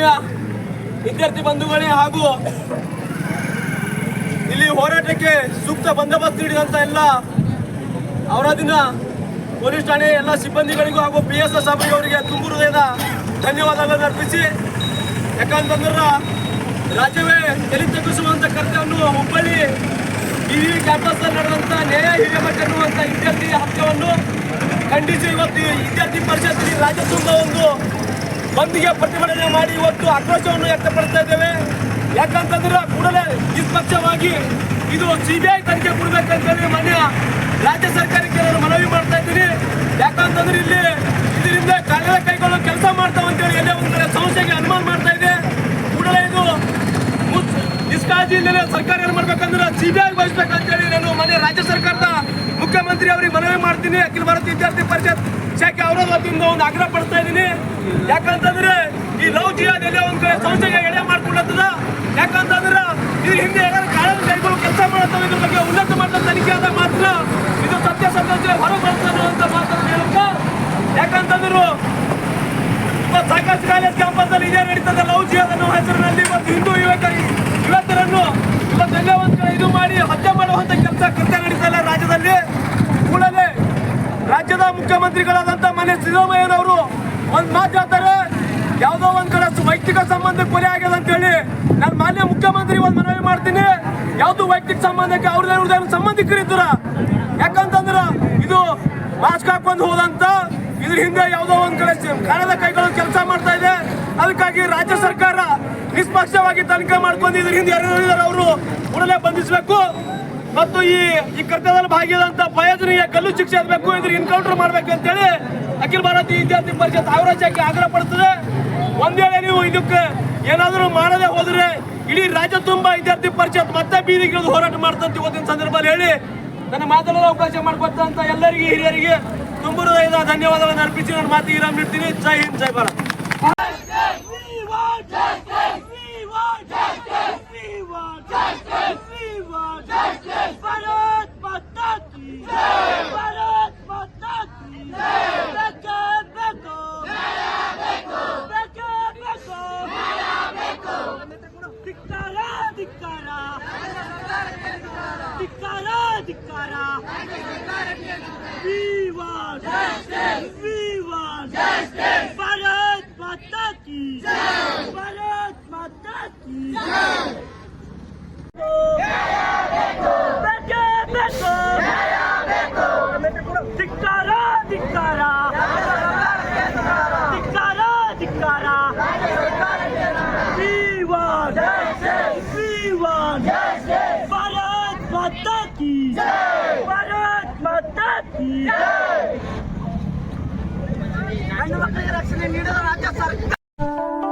ಆತ್ಮೀಯ ವಿದ್ಯಾರ್ಥಿ ಬಂಧುಗಳೇ ಹಾಗೂ ಇಲ್ಲಿ ಹೋರಾಟಕ್ಕೆ ಸೂಕ್ತ ಬಂದೋಬಸ್ತ್ ನೀಡಿದಂತ ಎಲ್ಲ ಅವರದಿನ ಪೊಲೀಸ್ ಠಾಣೆ ಎಲ್ಲ ಸಿಬ್ಬಂದಿಗಳಿಗೂ ಹಾಗೂ PSS ಅವರಿಗೆ ತುಂಬು ಹೃದಯದ ಧನ್ಯವಾದಗಳನ್ನು ಅರ್ಪಿಸಿ, ಯಾಕಂತಂದ್ರೆ ರಾಜ್ಯವೇ ತಲೆ ತಗ್ಗಿಸುವಂತ ಕರ್ತವ್ಯವನ್ನು ಹುಬ್ಬಳ್ಳಿ ಕ್ಯಾಂಪಸ್ ನಡೆದಂತ ನ್ಯಾಯ ಹಿರಿಯಮಠ ಎನ್ನುವಂತ ವಿದ್ಯಾರ್ಥಿ ಹಕ್ಕವನ್ನು ಖಂಡಿಸಿ ಇವತ್ತು ವಿದ್ಯಾರ್ಥಿ ಪರಿಷತ್ ರಾಜ್ಯ ತುಂಬ ಒಂದು ಬಂದ್ಗೆ ಪ್ರತಿಭಟನೆ ಮಾಡಿ ಇವತ್ತು ಆಕ್ರೋಶವನ್ನು ವ್ಯಕ್ತಪಡಿಸ್ತಾ ಇದ್ದೇವೆ. ಯಾಕಂತಂದ್ರೆ ಕೂಡಲೇ ನಿಷ್ಪಕ್ಷವಾಗಿ ಇದು CBI ತನಿಖೆ ಕೊಡಬೇಕಂತೇಳಿ ಮಾನ್ಯ ರಾಜ್ಯ ಸರ್ಕಾರಕ್ಕೆ ನಾನು ಮನವಿ ಮಾಡ್ತಾ ಇದ್ದೀನಿ. ಯಾಕಂತಂದ್ರೆ ಇಲ್ಲಿ ಇದರಿಂದ ಕಾನೂನು ಕೈಗೊಳ್ಳೋ ಕೆಲಸ ಮಾಡ್ತಾವ ಅಂತೇಳಿ ಎಲ್ಲೇ ಒಂದು ಕಡೆ ಸಂಸ್ಥೆಗೆ ಅನುಮಾನ ಮಾಡ್ತಾ ಇದೆ. ಕೂಡಲೇ ಇದು ನಿಷ್ಕಾಳಜಿಯಿಂದಲೇ ಸರ್ಕಾರ ಏನು ಮಾಡ್ಬೇಕಂದ್ರೆ CBI ವಹಿಸ್ಬೇಕಂತೇಳಿ ನಾನು ಮಾನ್ಯ ರಾಜ್ಯ ಸರ್ಕಾರದ ಮುಖ್ಯಮಂತ್ರಿ ಅವರಿಗೆ ಮನವಿ ಮಾಡ್ತೀನಿ. ಅಖಿಲ ಭಾರತ ವಿದ್ಯಾರ್ಥಿ ಪರಿಷತ್ ಶಾಖೆ ಅವರ ವತಿಯಿಂದ ಒಂದು ಆಗ್ರಹ ಪಡ್ತಾ ಇದ್ದೀನಿ. ಯಾಕಂತಂದ್ರೆ ಈ ಲವ್ ಜಿಹಾದ್ ಎಲ್ಲ ಒಂದ್ ಕಡೆ ಸಂಸ್ಥೆಗೆ ಎಡೆ ಮಾಡ್ಕೊಳ್ಳುತ್ತದ. ಯಾಕಂತಂದ್ರೆ ಇದ್ರ ಹಿಂದೆ ಏನಾದ್ರು ಕಾನೂನು ಕೈಗೊಳ್ಳೋ ಕೆಲಸ ಮಾಡುತ್ತವೆ, ಇದ್ರ ಬಗ್ಗೆ ಉನ್ನತ ಮಟ್ಟದ ತನಿಖೆ ಆದಾಗ ಮಾತ್ರ ಇದು ಸತ್ಯಾಸತ್ಯತೆ ಹೊರಬರ್ತದೆ ಅಂತ ಮಾತನ್ನು ಹೇಳುತ್ತಾ, ಯಾಕಂತಂದ್ರು ಇವತ್ತು ಸಾಕಷ್ಟು ಕಾಲೇಜ್ ಕ್ಯಾಂಪಸ್ ಅಲ್ಲಿ ಇದೇ ನಡೀತದೆ ಲವ್ ಜಿಹಾದ್ ಅನ್ನೋ ಹೆಸರಿನಲ್ಲಿ ಇವತ್ತು ಹಿಂದೂ ಯುವಕರನ್ನು ಇವತ್ತೆಲ್ಲ ಒಂದ್ ಕಡೆ ಇದು ಮಾಡಿ ಹತ್ಯೆ ಮಾಡುವಂತ ಕೆಲಸ ಕೃತ್ಯ ನಡೀತಾ ಇಲ್ಲ ರಾಜ್ಯದಲ್ಲಿ. ಕೂಡಲೇ ರಾಜ್ಯದ ಮುಖ್ಯಮಂತ್ರಿಗಳಾದಂತ ಮನೆ ಸಿದ್ದರಾಮಯ್ಯನವರು ಒಂದ್ ಮಾತು ಹೇಳ್ತಾರೆ, ಯಾವುದೋ ಒಂದ್ ಕಡೆ ವೈಯಕ್ತಿಕ ಸಂಬಂಧ ಕೊಲೆ ಆಗ್ಯದ ಅಂತ ಹೇಳಿ. ನಾನು ಮಾನ್ಯ ಮುಖ್ಯಮಂತ್ರಿ ಒಂದು ಮನವಿ ಮಾಡ್ತೀನಿ, ಯಾವ್ದು ವೈಯಕ್ತಿಕ ಸಂಬಂಧಕ್ಕೆ ಅವ್ರದೇ ಸಂಬಂಧಿಕರಿದ್ದಾರ. ಯಾಕಂತಂದ್ರ ಇದು ಮಾಸ್ಕ್ ಹಾಕೊಂಡು ಹೋದಂತ ಇದ್ರ ಹಿಂದೆ ಯಾವುದೋ ಒಂದ್ ಕಡೆ ಕಾಣದ ಕೈಗಳು ಕೆಲಸ ಮಾಡ್ತಾ ಇದೆ. ಅದಕ್ಕಾಗಿ ರಾಜ್ಯ ಸರ್ಕಾರ ನಿಷ್ಪಕ್ಷವಾಗಿ ತನಿಖೆ ಮಾಡ್ಕೊಂಡು ಇದ್ರ ಹಿಂದೆ ಯಾರು ಅವರು ಕೂಡಲೇ ಬಂಧಿಸಬೇಕು ಮತ್ತು ಈ ಕರ್ತವ್ಯದಲ್ಲಿ ಭಾಗಿಯಾದಂತ ಫಯಾಜ್ನಿಗೆ ಗಲ್ಲು ಶಿಕ್ಷೆ ಆಗಬೇಕು, ಇದ್ರ ಎನ್ಕೌಂಟರ್ ಮಾಡ್ಬೇಕು ಅಂತೇಳಿ ಅಖಿಲ ಭಾರತೀಯ ವಿದ್ಯಾರ್ಥಿ ಪರಿಷತ್ ಅವರ ಶಾಖೆ ಆಗ್ರಹ ಪಡ್ತದೆ. ಒಂದ್ ವೇಳೆ ನೀವು ಇದಕ್ಕೆ ಏನಾದರೂ ಮಾಡದೆ ಹೋದ್ರೆ ಇಡೀ ರಾಜ್ಯ ತುಂಬಾ ವಿದ್ಯಾರ್ಥಿ ಪರಿಷತ್ ಮತ್ತೆ ಬೀದಿಗಿಳಿದು ಹೋರಾಟ ಮಾಡ್ತಂತ ಇವತ್ತಿನ ಸಂದರ್ಭದಲ್ಲಿ ಹೇಳಿ ನನ್ನ ಮಾತನಾಡಲು ಅವಕಾಶ ಮಾಡಿಕೊಟ್ಟಂತ ಎಲ್ಲರಿಗೆ ಹಿರಿಯರಿಗೆ ತುಂಬು ಹೃದಯದ ಧನ್ಯವಾದಗಳನ್ನು ಅರ್ಪಿಸಿ ನನ್ನ ಮಾತಿಗೆ ವಿರಾಮ ನೀಡ್ತೀನಿ. ಜೈ ಹಿಂದ್, ಜೈ ಭಾರತ್. भारत माता की भारत माता की ಧಿಕ್ಕಾರ ಧಿಕ್ಕಾರ ಧಿಕ್ಕಾರ ಧಿಕ್ಕಾರ भारत माता की भारत माता की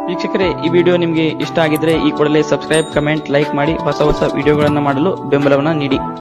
ವೀಕ್ಷಕರೇ, ಈ ವಿಡಿಯೋ ನಿಮಗೆ ಇಷ್ಟ ಆಗಿದ್ರೆ ಈ ಕೂಡಲೇ ಸಬ್ಸ್ಕ್ರೈಬ್, ಕಮೆಂಟ್, ಲೈಕ್ ಮಾಡಿ ಹೊಸ ವಿಡಿಯೋಗಳನ್ನು ಮಾಡಲು ಬೆಂಬಲವನ್ನು ನೀಡಿ.